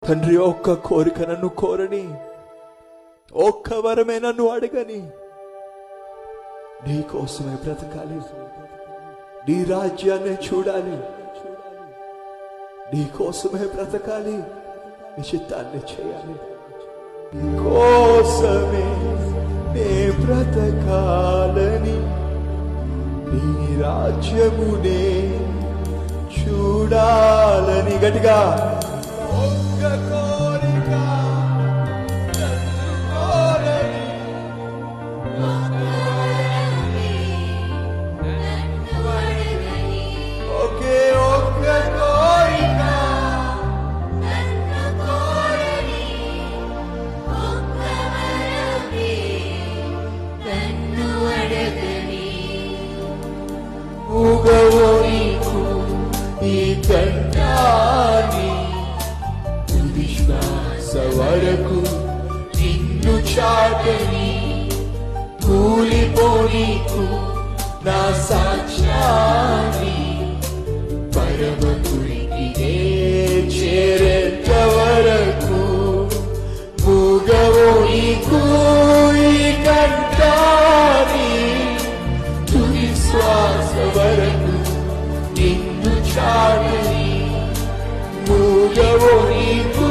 తండ్రి, ఒక్క కోరిక నన్ను కోరని, ఒక్క వరమే నన్ను అడగని. నీ కోసమే బ్రతకాలి, నీ రాజ్యాన్ని చూడాలి, నీ కోసమే బ్రతకాలి, నీ చిత్తాన్ని చేయాలి. నీ కోసమే నే బ్రతకాలని, నీ రాజ్యమునే చూడాలని. గట్టిగా ఒక్క కోరిక ఒకే ఒక్క కోరిక ఊగవో నీకు ఈ కంటాని, విశ్వాస వరకు నిన్ను చాటని, కూలిపోనీకు నా సాక్ష్యాన్ని, పరమకుడికి చేరేంత వరకు ఊగవో నీకు ఈ కంటాని, తుది శ్వాస వరకు నిన్ను చాటని, మూగవో నీకు